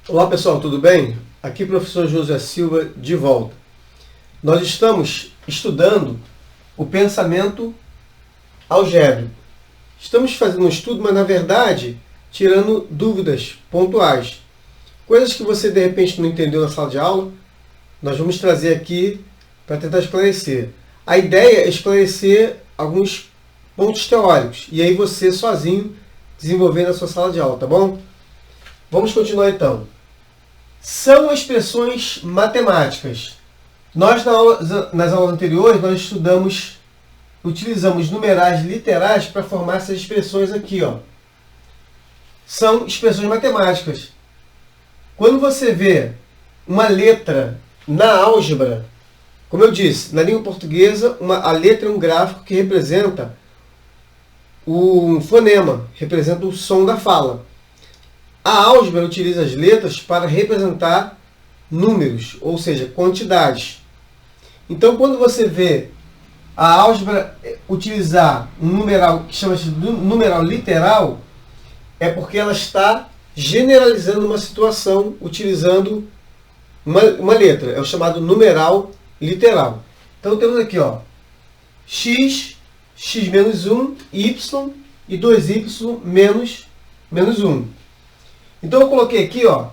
Olá pessoal, tudo bem? Aqui o professor José Silva de volta. Nós estamos estudando o pensamento algébrico. Estamos fazendo um estudo, mas na verdade tirando dúvidas pontuais. Coisas que você de repente não entendeu na sala de aula, nós vamos trazer aqui para tentar esclarecer. A ideia é esclarecer alguns pontos teóricos e aí você sozinho desenvolver na sua sala de aula, tá bom? Vamos continuar então. São expressões matemáticas. Nós nas aulas anteriores nós utilizamos numerais literais para formar essas expressões aqui, ó. São expressões matemáticas. Quando você vê uma letra na álgebra, como eu disse, na língua portuguesa, a letra é um gráfico que representa um fonema, representa o som da fala. A álgebra utiliza as letras para representar números, ou seja, quantidades. Então, quando você vê a álgebra utilizar um numeral que chama-se de numeral literal, é porque ela está generalizando uma situação utilizando uma letra. É o chamado numeral literal. Então, temos aqui, ó, x, x menos 1, y e 2y menos 1. Então eu coloquei aqui, ó,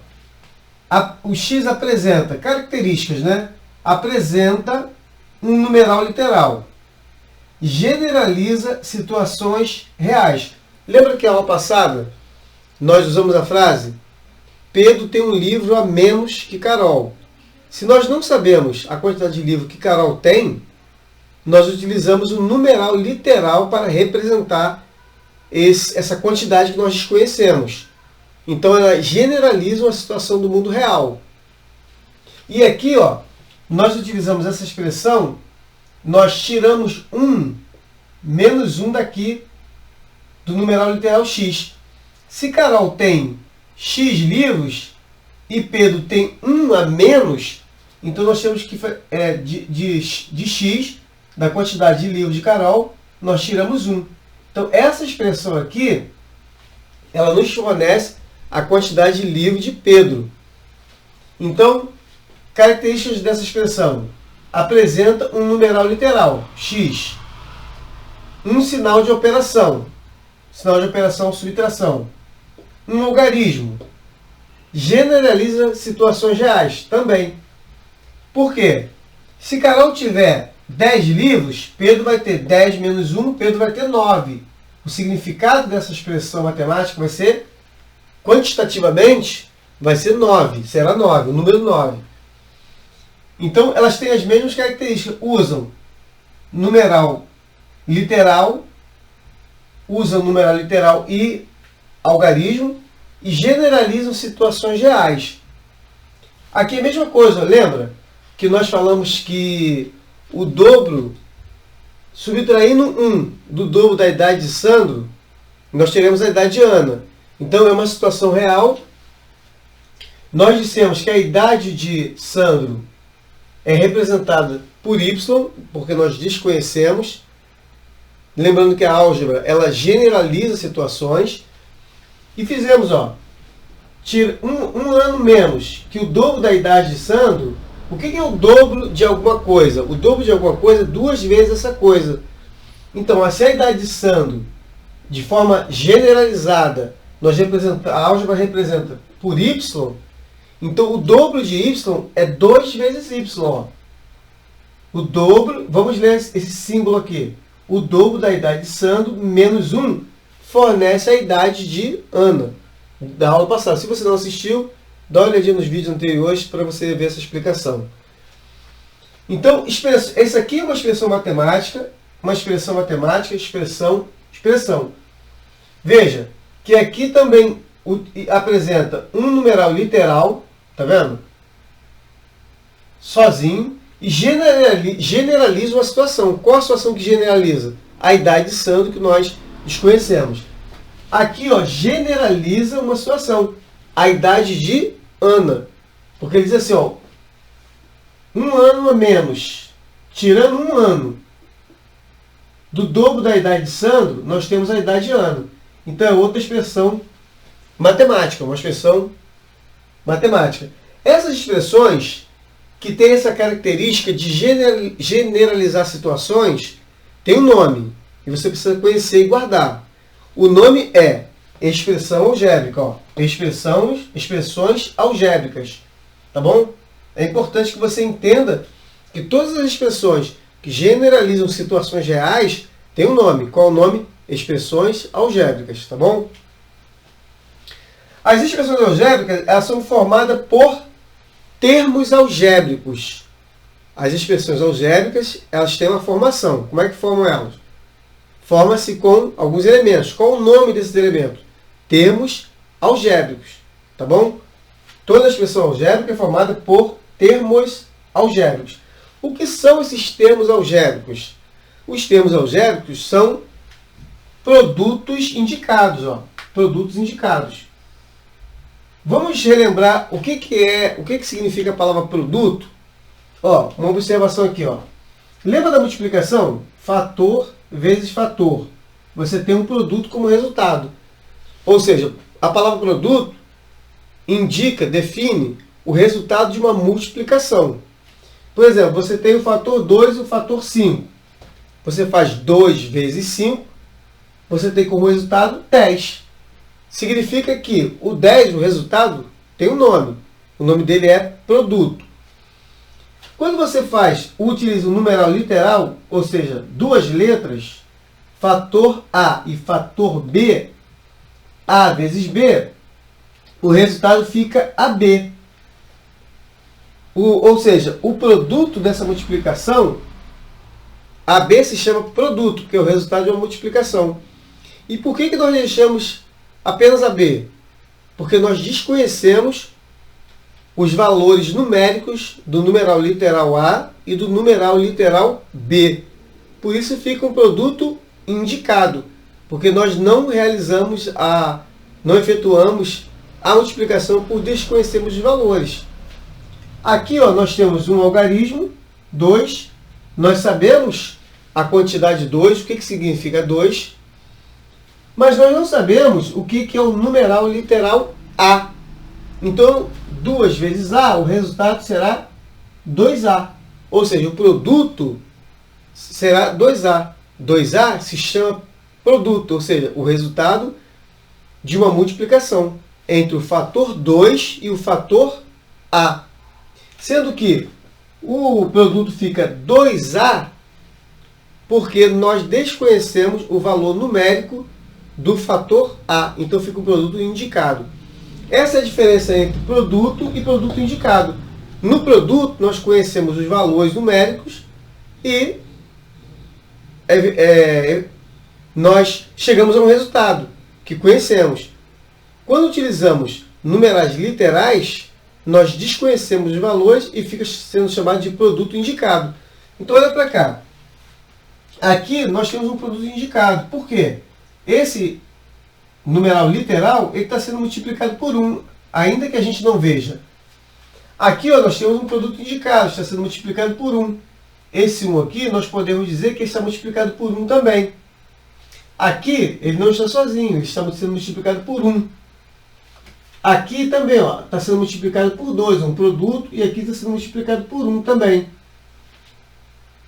o x apresenta características, né? Apresenta um numeral literal. Generaliza situações reais. Lembra que a aula passada nós usamos a frase Pedro tem um livro a menos que Carol. Se nós não sabemos a quantidade de livro que Carol tem, nós utilizamos o numeral literal para representar essa quantidade que nós desconhecemos. Então ela generaliza uma situação do mundo real. E aqui, ó, nós utilizamos essa expressão, nós tiramos 1 menos 1 daqui do numeral literal x. Se Carol tem x livros e Pedro tem 1 a menos, então nós temos que de x, da quantidade de livros de Carol, nós tiramos 1. Então essa expressão aqui, ela nos fornece a quantidade de livros de Pedro. Então, características dessa expressão. Apresenta um numeral literal, x. Um sinal de operação. Sinal de operação, subtração. Um logaritmo. Generaliza situações reais, também. Por quê? Se Carol tiver 10 livros, Pedro vai ter 10 menos 1, Pedro vai ter 9. O significado dessa expressão matemática vai ser, quantitativamente, vai ser 9. Será 9, o número 9. Então, elas têm as mesmas características. Usam numeral literal, e algarismo, e generalizam situações reais. Aqui é a mesma coisa, lembra? Que nós falamos que o dobro, subtraindo 1 do dobro da idade de Sandro, nós teremos a idade de Ana. Então, é uma situação real. Nós dissemos que a idade de Sandro é representada por y, porque nós desconhecemos. Lembrando que a álgebra, ela generaliza situações. E fizemos, ó, tira um ano menos que o dobro da idade de Sandro. O que é o dobro de alguma coisa? O dobro de alguma coisa é 2 vezes essa coisa. Então, se a idade de Sandro, de forma generalizada, a álgebra representa por y, então o dobro de y é 2 vezes y. Ó. O dobro, vamos ler esse símbolo aqui. O dobro da idade de Sandro menos 1 fornece a idade de Ana, da aula passada. Se você não assistiu, dá uma olhadinha nos vídeos anteriores para você ver essa explicação. Então, essa aqui é uma expressão matemática, expressão. Veja que aqui também apresenta um numeral literal, tá vendo? Sozinho, e generaliza uma situação. Qual a situação que generaliza? A idade de Sandro, que nós desconhecemos. Aqui, ó, generaliza uma situação. A idade de Ana. Porque ele diz assim, ó, 1 ano a menos. Tirando 1 ano do dobro da idade de Sandro, nós temos a idade de Ana. Então é outra expressão matemática, uma expressão Matemática. Essas expressões que têm essa característica de generalizar situações têm um nome. E você precisa conhecer e guardar. O nome é expressão algébrica. Ó. Expressões algébricas. Tá bom? É importante que você entenda que todas as expressões que generalizam situações reais têm um nome. Qual é o nome? Expressões algébricas. Tá bom? As expressões algébricas elas são formadas por termos algébricos. As expressões algébricas elas têm uma formação. Como é que formam elas? Forma-se com alguns elementos. Qual o nome desses elementos? Termos algébricos. Tá bom? Toda expressão algébrica é formada por termos algébricos. O que são esses termos algébricos? Os termos algébricos são produtos indicados. Ó. Produtos indicados. Vamos relembrar o que significa a palavra produto? Ó, uma observação aqui. Ó. Lembra da multiplicação? Fator vezes fator. Você tem um produto como resultado. Ou seja, a palavra produto define o resultado de uma multiplicação. Por exemplo, você tem o fator 2 e o fator 5. Você faz 2 vezes 5, você tem como resultado 10. Significa que o 10, o resultado, tem um nome. O nome dele é produto. Quando você utiliza o numeral literal, ou seja, duas letras, fator A e fator B, A vezes B, o resultado fica AB. Ou seja, o produto dessa multiplicação, AB se chama produto, porque é o resultado de uma multiplicação. E por que nós deixamos apenas AB? Porque nós desconhecemos os valores numéricos do numeral literal A e do numeral literal B. Por isso fica um produto indicado, porque nós não efetuamos a multiplicação por desconhecermos os valores. Aqui nós temos um algarismo, 2. Nós sabemos a quantidade 2, o que significa 2. Mas nós não sabemos o que é o numeral literal A. Então, 2 vezes A, o resultado será 2A. Ou seja, o produto será 2A. 2A se chama produto, ou seja, o resultado de uma multiplicação entre o fator 2 e o fator A. Sendo que o produto fica 2A porque nós desconhecemos o valor numérico do fator A. Então fica o produto indicado. Essa é a diferença entre produto e produto indicado. No produto, nós conhecemos os valores numéricos e nós chegamos a um resultado que conhecemos. Quando utilizamos numerais literais, nós desconhecemos os valores e fica sendo chamado de produto indicado. Então, olha para cá. Aqui nós temos um produto indicado. Por quê? Esse numeral literal está sendo multiplicado por 1, ainda que a gente não veja. Aqui nós temos um produto indicado, está sendo multiplicado por 1. Esse 1 aqui, nós podemos dizer que está multiplicado por 1 também. Aqui, ele não está sozinho, ele está sendo multiplicado por 1. Aqui também está sendo multiplicado por 2, um produto, e aqui está sendo multiplicado por 1 também.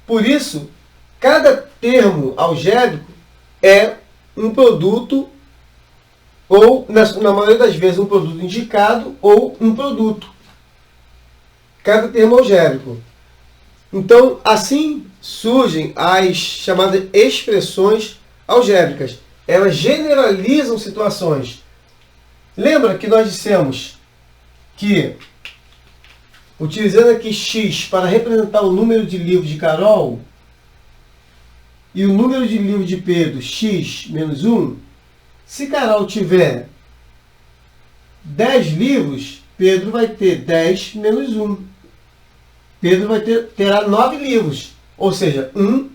Por isso, cada termo algébrico é um produto, ou, na maioria das vezes, um produto indicado ou um produto. Cada termo algébrico. Então, assim surgem as chamadas expressões algébricas. Elas generalizam situações. Lembra que nós dissemos que, utilizando aqui x para representar o número de livros de Carol e o número de livros de Pedro, x menos 1, se Carol tiver 10 livros, Pedro vai ter 10 menos 1. Pedro terá 9 livros, ou seja, 1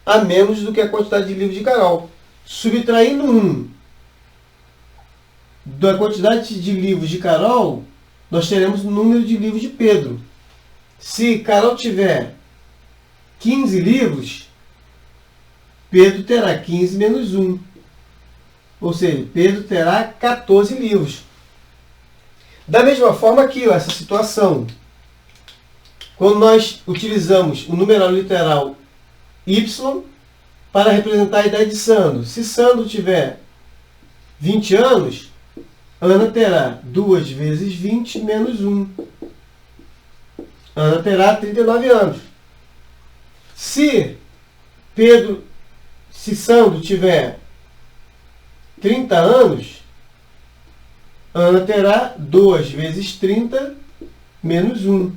a menos do que a quantidade de livros de Carol. Subtraindo 1 da quantidade de livros de Carol, nós teremos o número de livros de Pedro. Se Carol tiver 15 livros, Pedro terá 15 menos 1. Ou seja, Pedro terá 14 livros. Da mesma forma aqui, ó, essa situação. Quando nós utilizamos o numeral literal y para representar a idade de Sandro. Se Sandro tiver 20 anos, Ana terá 2 vezes 20 menos 1. Ana terá 39 anos. Se Sandro tiver 30 anos, Ana terá 2 vezes 30 menos 1.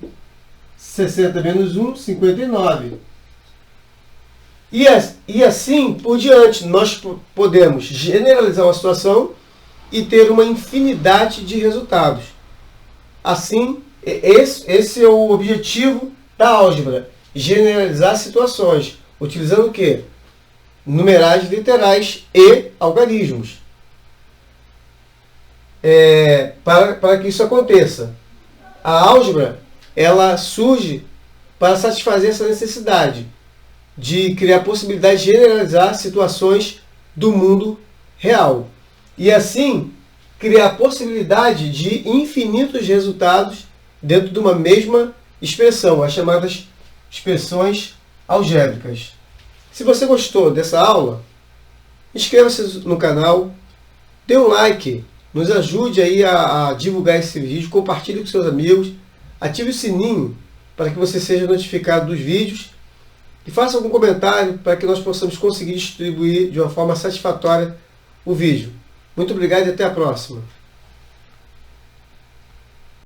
60 menos 1, 59. E assim por diante, nós podemos generalizar uma situação e ter uma infinidade de resultados. Assim, esse é o objetivo da álgebra, generalizar situações, utilizando o quê? Numerais literais e algarismos. Para que isso aconteça. A álgebra, ela surge para satisfazer essa necessidade de criar a possibilidade de generalizar situações do mundo real. E assim, criar a possibilidade de infinitos resultados dentro de uma mesma expressão, as chamadas expressões algébricas. Se você gostou dessa aula, inscreva-se no canal, dê um like, nos ajude aí a divulgar esse vídeo, compartilhe com seus amigos, ative o sininho para que você seja notificado dos vídeos e faça algum comentário para que nós possamos conseguir distribuir de uma forma satisfatória o vídeo. Muito obrigado e até a próxima.